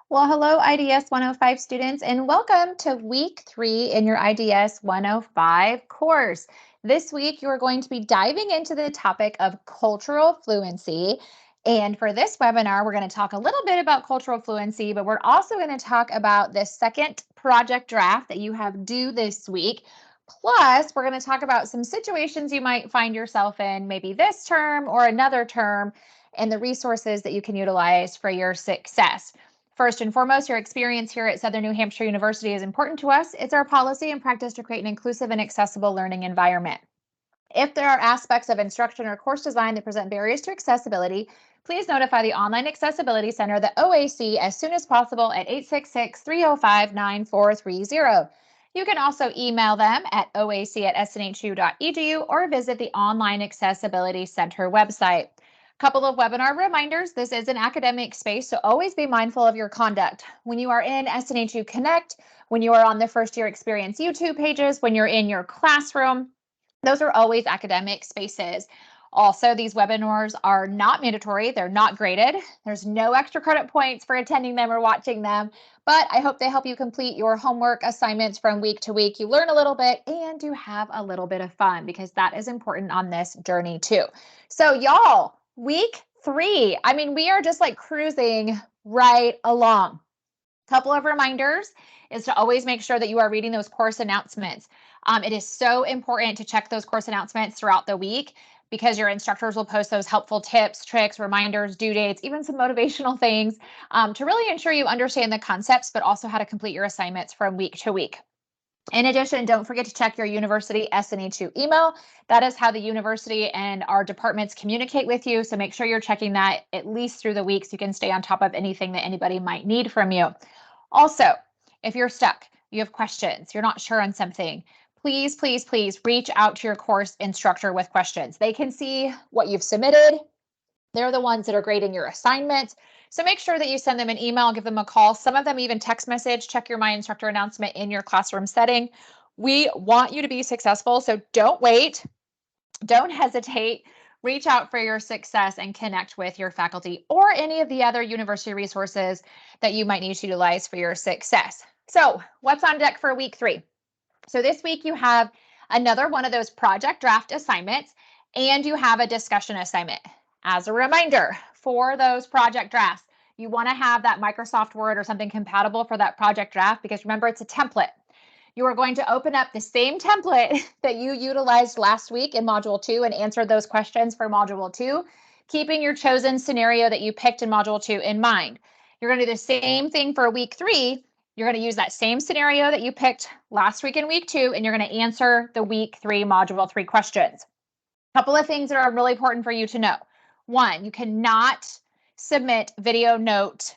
Well, hello, IDS 105 students, and welcome to week 3 in your IDS 105 course. This week, you are going to be diving into the topic of cultural fluency. And for this webinar, we're going to talk a little bit about cultural fluency, but we're also going to talk about the second project draft that you have due this week. Plus, we're going to talk about some situations you might find yourself in, maybe this term or another term, and the resources that you can utilize for your success. First and foremost, your experience here at Southern New Hampshire University is important to us. It's our policy and practice to create an inclusive and accessible learning environment. If there are aspects of instruction or course design that present barriers to accessibility, please notify the Online Accessibility Center, the OAC, as soon as possible at 866-305-9430. You can also email them at oac@snhu.edu or visit the Online Accessibility Center website. Couple of webinar reminders. This is an academic space, so always be mindful of your conduct. When you are in SNHU Connect, when you are on the First Year Experience YouTube pages, when you're in your classroom, those are always academic spaces. Also, these webinars are not mandatory. They're not graded. There's no extra credit points for attending them or watching them, but I hope they help you complete your homework assignments from week to week. You learn a little bit and you have a little bit of fun because that is important on this journey too. So y'all, week 3, I mean, we are just like cruising right along. Couple of reminders is to always make sure that you are reading those course announcements. It is so important to check those course announcements throughout the week because your instructors will post those helpful tips, tricks, reminders, due dates, even some motivational things to really ensure you understand the concepts, but also how to complete your assignments from week to week. In addition, don't forget to check your university SNHU email. That is how the university and our departments communicate with you. So make sure you're checking that at least through the week so you can stay on top of anything that anybody might need from you. Also, if you're stuck, you have questions, you're not sure on something, please, please, please reach out to your course instructor with questions. They can see what you've submitted. They're the ones that are grading your assignments. So make sure that you send them an email, give them a call. Some of them even text message, check your My Instructor announcement in your classroom setting. We want you to be successful, so don't wait, don't hesitate. Reach out for your success and connect with your faculty or any of the other university resources that you might need to utilize for your success. So what's on deck for week 3? So this week you have another one of those project draft assignments and you have a discussion assignment. As a reminder, for those project drafts, you want to have that Microsoft Word or something compatible for that project draft because remember, it's a template. You are going to open up the same template that you utilized last week in Module 2 and answered those questions for Module 2, keeping your chosen scenario that you picked in Module 2 in mind. You're going to do the same thing for week 3. You're going to use that same scenario that you picked last week in week 2, and you're going to answer the week 3 Module 3 questions. A couple of things that are really important for you to know. One, you cannot submit video note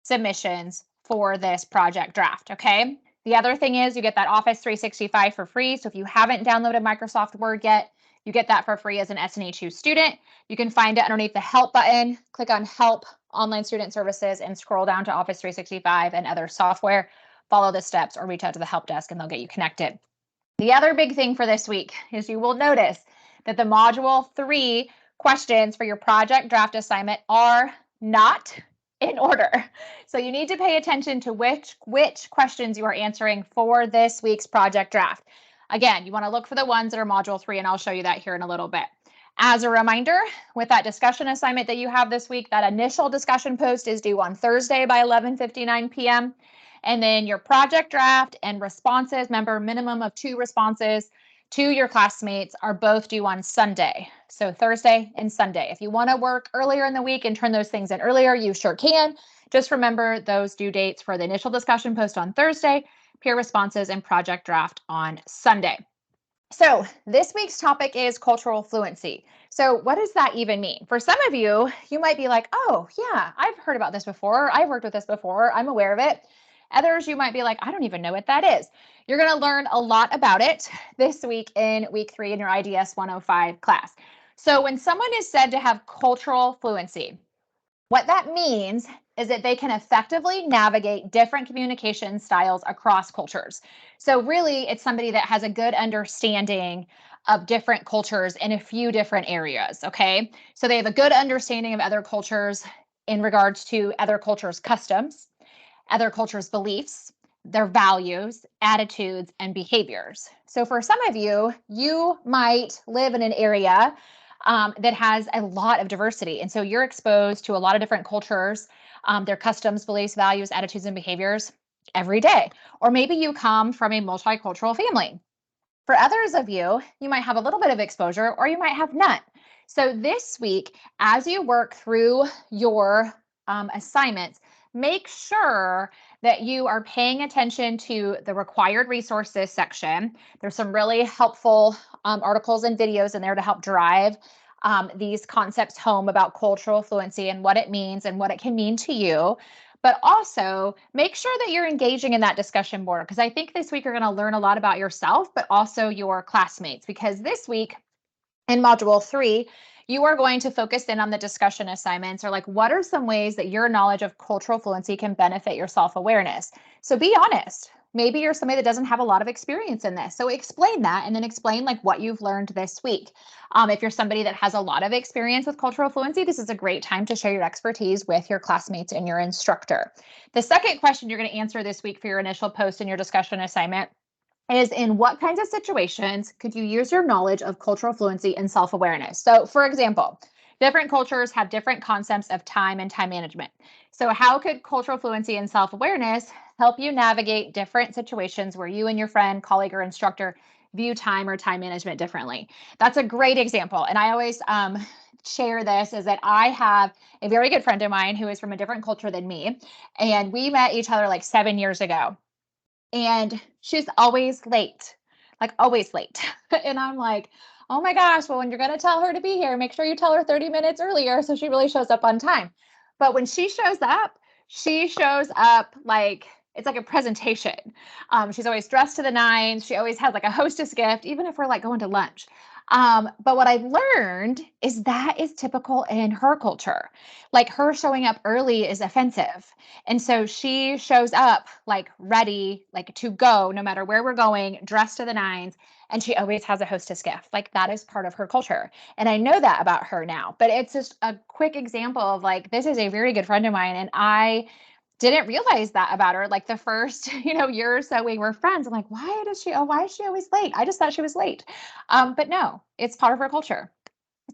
submissions for this project draft, okay? The other thing is you get that Office 365 for free. So if you haven't downloaded Microsoft Word yet, you get that for free as an SNHU student. You can find it underneath the Help button. Click on Help, Online Student Services, and scroll down to Office 365 and other software. Follow the steps or reach out to the help desk and they'll get you connected. The other big thing for this week is you will notice that the Module 3 questions for your project draft assignment are not in order. So you need to pay attention to which questions you are answering for this week's project draft. Again, you want to look for the ones that are Module 3, and I'll show you that here in a little bit. As a reminder, with that discussion assignment that you have this week, that initial discussion post is due on Thursday by 11:59 p.m. And then your project draft and responses, remember, minimum of 2 responses to your classmates are both due on Sunday. So Thursday and Sunday. If you want to work earlier in the week and turn those things in earlier, you sure can. Just remember those due dates for the initial discussion post on Thursday, peer responses, and project draft on Sunday. So this week's topic is cultural fluency. So what does that even mean? For some of you, you might be like, oh yeah, I've heard about this before. I've worked with this before. I'm aware of it. Others, you might be like, I don't even know what that is. You're going to learn a lot about it this week in week 3 in your IDS 105 class. So when someone is said to have cultural fluency, what that means is that they can effectively navigate different communication styles across cultures. So really, it's somebody that has a good understanding of different cultures in a few different areas, okay? So they have a good understanding of other cultures in regards to other cultures' customs. other cultures' beliefs, their values, attitudes, and behaviors. So for some of you, you might live in an area that has a lot of diversity. And so you're exposed to a lot of different cultures, their customs, beliefs, values, attitudes, and behaviors every day. Or maybe you come from a multicultural family. For others of you, you might have a little bit of exposure or you might have none. So this week, as you work through your assignments, make sure that you are paying attention to the required resources section. There's some really helpful articles and videos in there to help drive these concepts home about cultural fluency and what it means and what it can mean to you. But also make sure that you're engaging in that discussion board, because I think this week you're going to learn a lot about yourself, but also your classmates, because this week in module 3, you are going to focus in on the discussion assignments, or like, what are some ways that your knowledge of cultural fluency can benefit your self-awareness? So be honest. Maybe you're somebody that doesn't have a lot of experience in this. So explain that, and then explain like what you've learned this week. If you're somebody that has a lot of experience with cultural fluency, this is a great time to share your expertise with your classmates and your instructor. The second question you're going to answer this week for your initial post and your discussion assignment is, in what kinds of situations could you use your knowledge of cultural fluency and self-awareness? So for example, different cultures have different concepts of time and time management. So how could cultural fluency and self-awareness help you navigate different situations where you and your friend, colleague, or instructor view time or time management differently? That's a great example. And I always share this, is that I have a very good friend of mine who is from a different culture than me. And we met each other like 7 years ago. And she's always late, like always late. And I'm like, oh my gosh, well, when you're going to tell her to be here, make sure you tell her 30 minutes earlier so she really shows up on time. But when she shows up like it's like a presentation. She's always dressed to the nines. She always has like a hostess gift, even if we're like going to lunch. But what I've learned is that is typical in her culture. Like, her showing up early is offensive. And so she shows up like ready, like to go, no matter where we're going, dressed to the nines. And she always has a hostess gift. Like, that is part of her culture. And I know that about her now. But it's just a quick example of like, this is a very good friend of mine. And I didn't realize that about her. Like the first, year or so we were friends. I'm like, why is she always late? I just thought she was late. But no, it's part of her culture.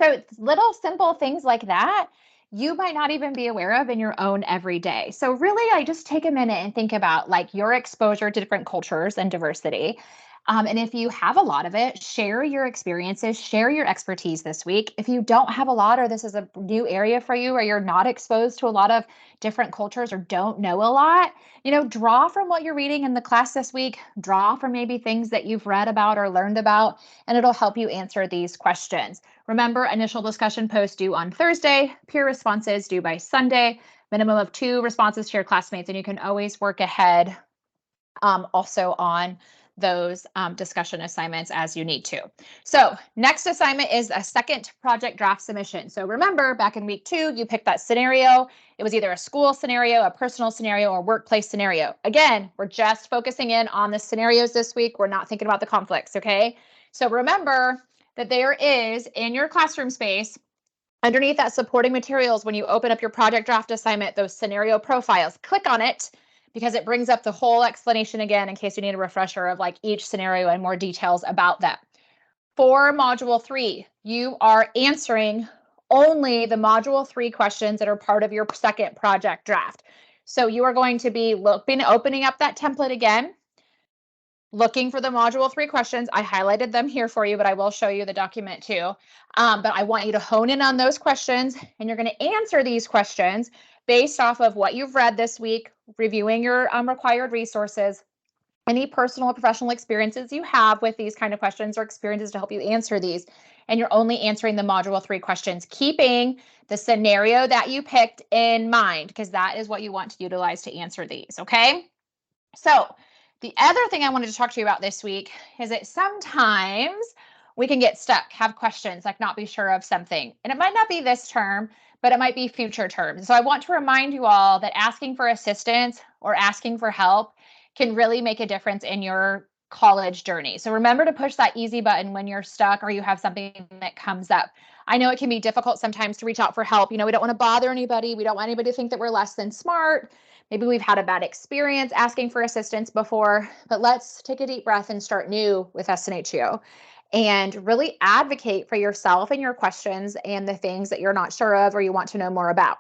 So it's little simple things like that you might not even be aware of in your own everyday. So really, I just take a minute and think about like your exposure to different cultures and diversity. And if you have a lot of it, share your experiences, share your expertise this week. If you don't have a lot, or this is a new area for you, or you're not exposed to a lot of different cultures or don't know a lot, draw from what you're reading in the class this week, draw from maybe things that you've read about or learned about, and it'll help you answer these questions. Remember, initial discussion posts due on Thursday, peer responses due by Sunday, minimum of 2 responses to your classmates, and you can always work ahead also on those discussion assignments as you need to. So next assignment is a second project draft submission. So remember, back in week 2, you picked that scenario. It was either a school scenario, a personal scenario, or workplace scenario. Again, we're just focusing in on the scenarios this week. We're not thinking about the conflicts, okay? So remember that there is, in your classroom space, underneath that supporting materials, when you open up your project draft assignment, those scenario profiles, click on it, because it brings up the whole explanation again in case you need a refresher of like each scenario and more details about that. For module 3, you are answering only the module 3 questions that are part of your second project draft. So you are going to be opening up that template again, looking for the module 3 questions. I highlighted them here for you, but I will show you the document too. But I want you to hone in on those questions, and you're going to answer these questions based off of what you've read this week, reviewing your required resources, any personal or professional experiences you have with these kind of questions or experiences to help you answer these. And you're only answering the module 3 questions, keeping the scenario that you picked in mind, because that is what you want to utilize to answer these, okay? So the other thing I wanted to talk to you about this week is that sometimes we can get stuck, have questions, like not be sure of something. And it might not be this term, but it might be future terms. So I want to remind you all that asking for assistance or asking for help can really make a difference in your college journey. So remember to push that easy button when you're stuck or you have something that comes up. I know it can be difficult sometimes to reach out for help. We don't want to bother anybody. We don't want anybody to think that we're less than smart. Maybe we've had a bad experience asking for assistance before, but let's take a deep breath and start new with SNHU and really advocate for yourself and your questions and the things that you're not sure of or you want to know more about.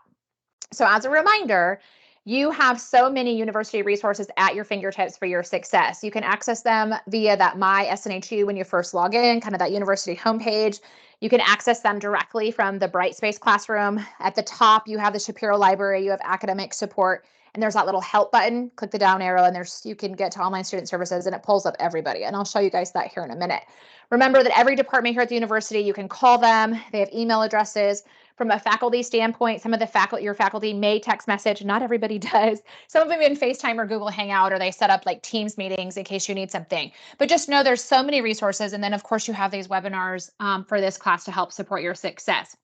So as a reminder, you have so many university resources at your fingertips for your success. You can access them via that My SNHU when you first log in, kind of that university homepage. You can access them directly from the Brightspace classroom. At the top, you have the Shapiro Library, you have academic support, and there's that little help button. Click the down arrow and you can get to online student services and it pulls up everybody. And I'll show you guys that here in a minute. Remember that every department here at the university, you can call them. They have email addresses. From a faculty standpoint, some of your faculty may text message. Not everybody does. Some of them in FaceTime or Google Hangout, or they set up like Teams meetings in case you need something. But just know there's so many resources. And then of course you have these webinars for this class to help support your success.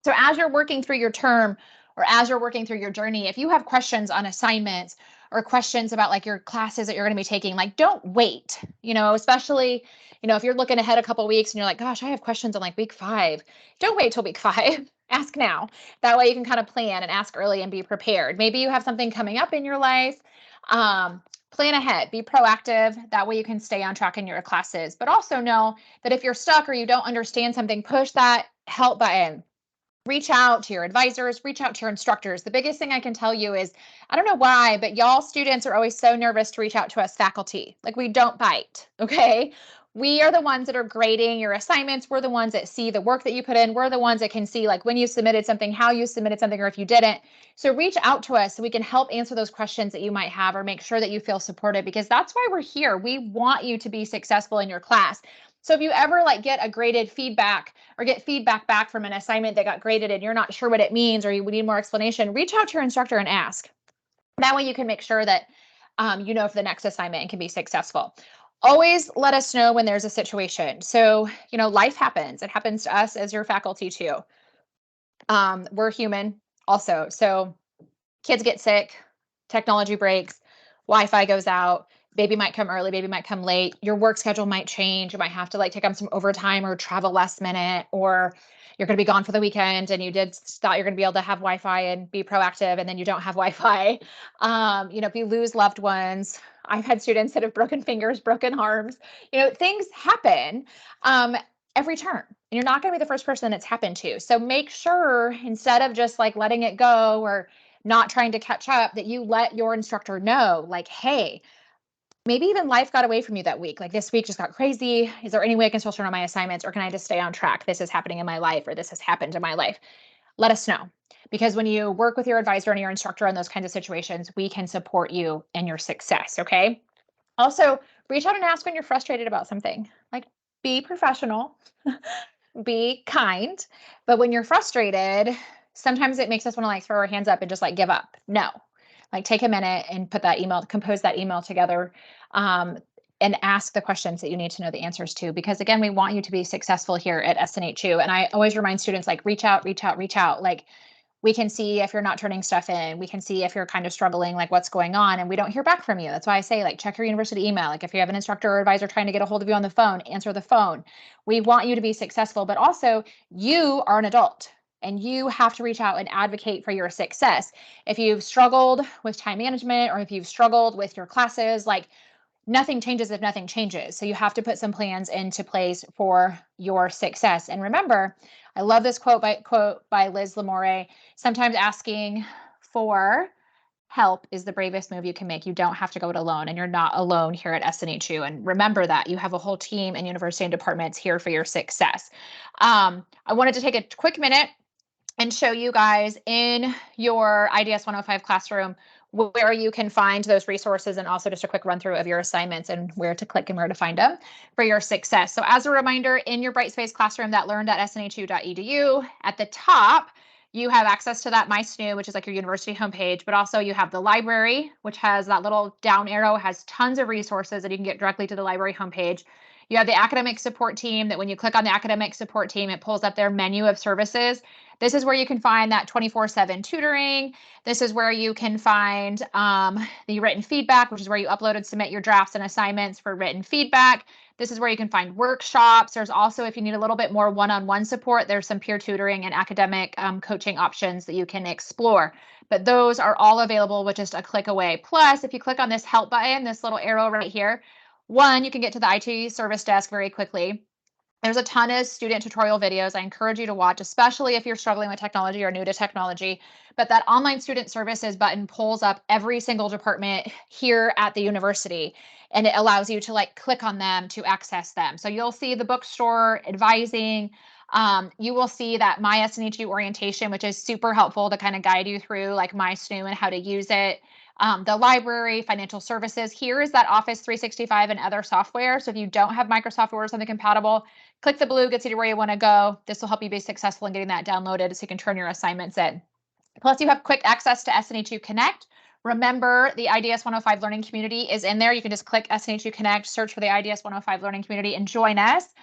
So as you're working through your term or as you're working through your journey, if you have questions on assignments or questions about like your classes that you're going to be taking, like don't wait, especially, if you're looking ahead a couple of weeks and you're like, gosh, I have questions on like week 5. Don't wait till week 5. Ask now. That way you can kind of plan and ask early and be prepared. Maybe you have something coming up in your life. Plan ahead, be proactive. That way you can stay on track in your classes. But also know that if you're stuck or you don't understand something, push that help button. Reach out to your advisors, reach out to your instructors. The biggest thing I can tell you is, I don't know why, but y'all students are always so nervous to reach out to us faculty. Like we don't bite, okay? We are the ones that are grading your assignments. We're the ones that see the work that you put in. We're the ones that can see like when you submitted something, how you submitted something, or if you didn't. So reach out to us so we can help answer those questions that you might have or make sure that you feel supported, because that's why we're here. We want you to be successful in your class. So if you ever like get a graded feedback or get feedback back from an assignment that got graded and you're not sure what it means or you need more explanation, reach out to your instructor and ask. That way you can make sure that if the next assignment can be successful. Always let us know when there's a situation. So, life happens. It happens to us as your faculty too. We're human also. So kids get sick, technology breaks, Wi-Fi goes out, baby might come early, baby might come late, your work schedule might change, you might have to like take on some overtime or travel last minute, or you're going to be gone for the weekend and you thought you're going to be able to have Wi-Fi and be proactive and then you don't have Wi-Fi. If you lose loved ones, I've had students that have broken fingers, broken arms, things happen every term. And you're not going to be the first person it's happened to. So make sure instead of just like letting it go or not trying to catch up, that you let your instructor know, like, hey, maybe even life got away from you that week. Like this week just got crazy. Is there any way I can still turn on my assignments, or can I just stay on track? This is happening in my life, or this has happened in my life. Let us know. Because when you work with your advisor and your instructor on those kinds of situations, we can support you in your success. Okay. Also, reach out and ask when you're frustrated about something. Like, be professional, be kind. But when you're frustrated, sometimes it makes us want to like throw our hands up and just like give up. No, like take a minute and compose that email together, and ask the questions that you need to know the answers to. Because again, we want you to be successful here at SNHU. And I always remind students, like, reach out. Like, we can see if you're not turning stuff in. We can see if you're kind of struggling, like what's going on, and we don't hear back from you. That's why I say, like, check your university email. Like if you have an instructor or advisor trying to get a hold of you on the phone, answer the phone. We want you to be successful, but also you are an adult and you have to reach out and advocate for your success. If you've struggled with time management or if you've struggled with your classes, like, nothing changes if nothing changes. So you have to put some plans into place for your success. And remember, I love this quote by Liz Lamore. Sometimes asking for help is the bravest move you can make. You don't have to go it alone, and you're not alone here at SNHU. And remember that you have a whole team and university and departments here for your success. I wanted to take a quick minute and show you guys in your IDS 105 classroom where you can find those resources, and also just a quick run through of your assignments and where to click and where to find them for your success. So as a reminder, in your Brightspace classroom, that learn.snhu.edu, at the top, you have access to that My SNHU, which is like your university homepage, but also you have the library, which has that little down arrow, has tons of resources that you can get directly to the library homepage. You have the academic support team that when you click on the academic support team, it pulls up their menu of services. This is where you can find that 24/7 tutoring. This is where you can find the written feedback, which is where you upload and submit your drafts and assignments for written feedback. This is where you can find workshops. There's also, if you need a little bit more one-on-one support, there's some peer tutoring and academic coaching options that you can explore. But those are all available with just a click away. Plus, if you click on this help button, this little arrow right here, one, you can get to the IT service desk very quickly. There's a ton of student tutorial videos I encourage you to watch, especially if you're struggling with technology or new to technology. But that online student services button pulls up every single department here at the university, and it allows you to like click on them to access them. So you'll see the bookstore, advising. You will see that My SNHU orientation, which is super helpful to kind of guide you through like My SNU and how to use it. The library, financial services. Here is that Office 365 and other software. So if you don't have Microsoft Word or something compatible, click the blue, gets you to where you want to go. This will help you be successful in getting that downloaded so you can turn your assignments in. Plus, you have quick access to SNHU Connect. Remember, the IDS 105 Learning Community is in there. You can just click SNHU Connect, search for the IDS 105 Learning Community, and join us.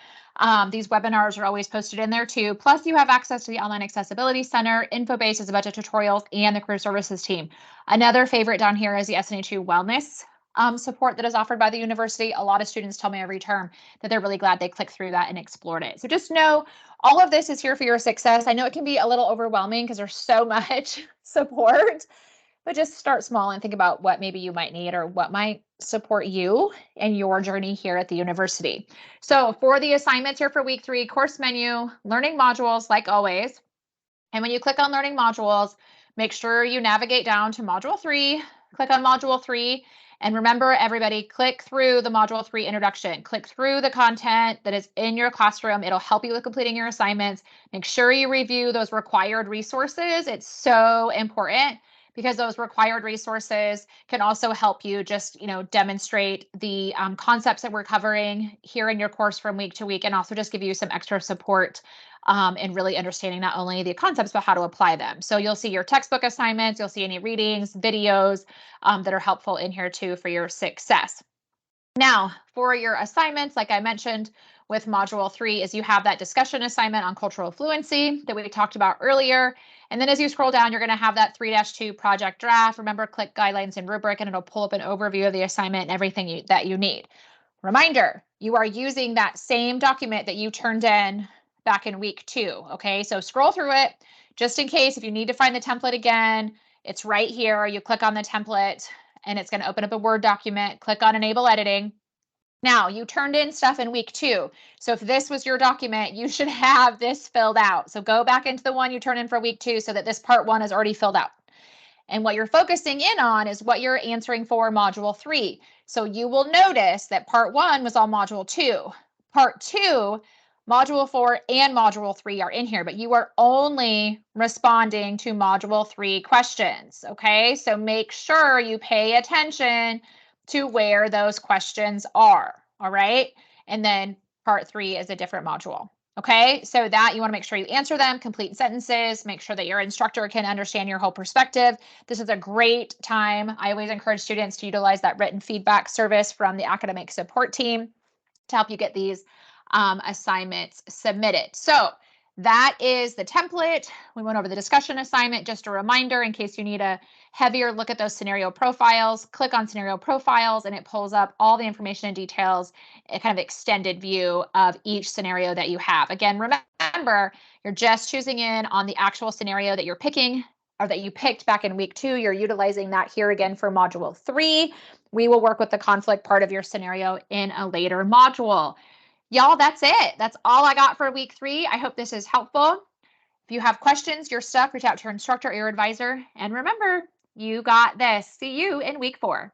These webinars are always posted in there too. Plus, you have access to the Online Accessibility Center. InfoBase is a bunch of tutorials, and the Career Services team. Another favorite down here is the SNHU Wellness support that is offered by the university. A lot of students tell me every term that they're really glad they clicked through that and explored it. So just know all of this is here for your success. I know it can be a little overwhelming because there's so much support, but just start small and think about what maybe you might need or what might support you in your journey here at the university. So for the assignments here for week 3, course menu, learning modules, like always. And when you click on learning modules, make sure you navigate down to module 3, click on module 3. And remember, everybody, click through the module 3 introduction. Click through the content that is in your classroom. It'll help you with completing your assignments. Make sure you review those required resources. It's so important because those required resources can also help you just, demonstrate the concepts that we're covering here in your course from week to week, and also just give you some extra support in really understanding not only the concepts, but how to apply them. So you'll see your textbook assignments, you'll see any readings, videos that are helpful in here too for your success. Now, for your assignments, like I mentioned with module 3, is you have that discussion assignment on cultural fluency that we talked about earlier. And then as you scroll down, you're going to have that 3-2 project draft. Remember, click guidelines and rubric, and it'll pull up an overview of the assignment and everything that you need. Reminder, you are using that same document that you turned in back in week 2. Okay, so scroll through it just in case if you need to find the template again. It's right here. You click on the template and it's going to open up a Word document. Click on Enable Editing. Now, you turned in stuff in week 2. So if this was your document, you should have this filled out. So go back into the one you turned in for week 2 so that this part 1 is already filled out. And what you're focusing in on is what you're answering for module 3. So you will notice that part 1 was on module 2. Part 2, module 4 and module 3 are in here, but you are only responding to module 3 questions. Okay, so make sure you pay attention to where those questions are. All right, and then part 3 is a different module. Okay, so that you want to make sure you answer them, complete sentences, make sure that your instructor can understand your whole perspective. This is a great time. I always encourage students to utilize that written feedback service from the academic support team to help you get these assignments submitted. So that is the template. We went over the discussion assignment. Just a reminder, in case you need a heavier look at those scenario profiles, click on scenario profiles and it pulls up all the information and details, a kind of extended view of each scenario that you have. Again, remember, you're just choosing in on the actual scenario that you're picking or that you picked back in week 2. You're utilizing that here again for module 3. We will work with the conflict part of your scenario in a later module. Y'all, that's it. That's all I got for week 3. I hope this is helpful. If you have questions, you're stuck, reach out to your instructor or your advisor. And remember, you got this. See you in week 4.